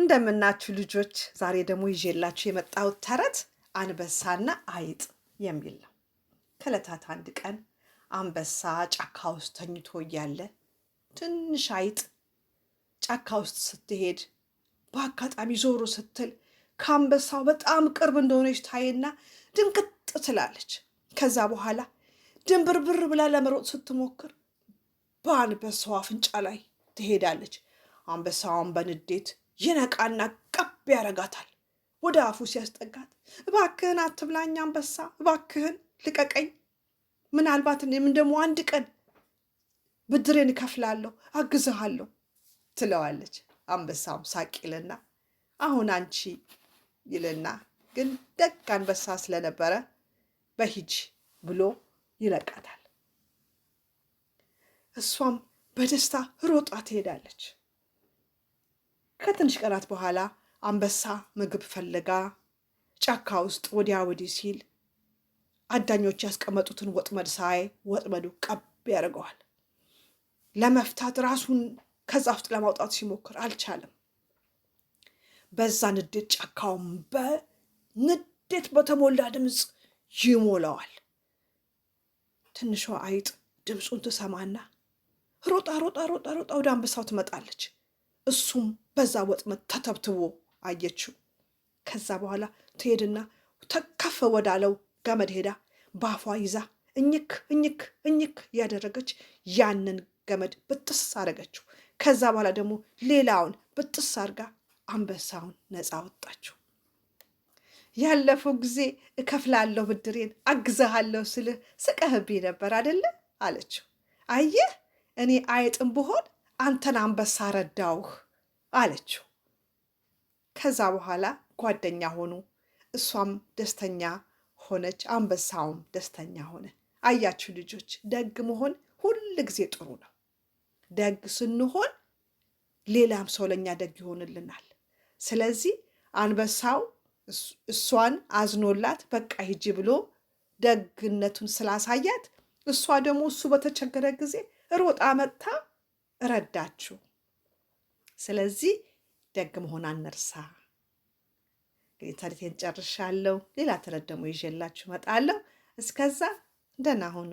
እንደምናችሁ ልጆች፣ ዛሬ ደግሞ ይዤላችሁ የመጣሁት ተረት አንበሳና አይጥ የሚል ነው። ከዕለታት አንድ ቀን አንበሳ ጫካ ውስጥ ተኝቶ እያለ ትንሽ አይጥ ጫካ ውስጥ ስትሄድ በአጋጣሚ ዞሮ ስትል ከአንበሳው በጣም ቅርብ እንደሆነች ታይና ድንቅጥ ትላለች። ከዛ በኋላ ድንብርብር ብላ ለመሮጥ ስትሞክር በአንበሳው አፍንጫ ላይ ትሄዳለች። አንበሳውን በንዴት ይነቃና ቀብ ያረጋታል። ወደ አፉ ሲያስጠጋት እባክህን አትብላኝ አንበሳ፣ እባክህን ልቀቀኝ፣ ምናልባት እኔም ደግሞ አንድ ቀን ብድሬን እከፍላለሁ፣ አግዝሃለሁ ትለዋለች። አንበሳም ሳቅ ይልና አሁን አንቺ ይልና ግን ደግ አንበሳ ስለነበረ በሂጅ ብሎ ይለቃታል። እሷም በደስታ ሮጣ ትሄዳለች። ከትንሽ ቀናት በኋላ አንበሳ ምግብ ፈለጋ ጫካ ውስጥ ወዲያ ወዲህ ሲል አዳኞች ያስቀመጡትን ወጥመድ ሳይ ወጥመዱ ቀብ ያደርገዋል። ለመፍታት ራሱን ከዛፍ ውስጥ ለማውጣት ሲሞክር አልቻለም። በዛ ንዴት ጫካውን በንዴት በተሞላ ድምፅ ይሞላዋል። ትንሿ አይጥ ድምፁን ትሰማና ሮጣ ሮጣ ሮጣ ሮጣ ወደ አንበሳው ትመጣለች። እሱም በዛ ወጥመድ ተተብትቦ አየችው። ከዛ በኋላ ትሄድና ከፍ ወዳለው ገመድ ሄዳ ባፏ ይዛ እኝክ እኝክ እኝክ ያደረገች ያንን ገመድ ብጥስ አደረገችው። ከዛ በኋላ ደግሞ ሌላውን ብጥስ አድርጋ አንበሳውን ነፃ ወጣችው። ያለፈው ጊዜ እከፍላለሁ ብድሬን አግዝሃለሁ ስልህ ስቀህብኝ ነበር አደለ አለችው። አየህ እኔ አይጥም ብሆን አንተን አንበሳ ረዳውህ አለችው። ከዛ በኋላ ጓደኛ ሆኑ። እሷም ደስተኛ ሆነች፣ አንበሳውም ደስተኛ ሆነ። አያችሁ ልጆች፣ ደግ መሆን ሁል ጊዜ ጥሩ ነው። ደግ ስንሆን ሌላም ሰው ለኛ ደግ ይሆንልናል። ስለዚህ አንበሳው እሷን አዝኖላት በቃ ሂጂ ብሎ ደግነቱን ስላሳያት እሷ ደግሞ እሱ በተቸገረ ጊዜ ሮጣ መጥታ ረዳችሁ። ስለዚህ ደግ መሆን አንርሳ። እንግዲህ ተረቴን ጨርሻለሁ። ሌላ ተረት ደግሞ ይዤላችሁ እመጣለሁ። እስከዛ ደህና ሁኑ።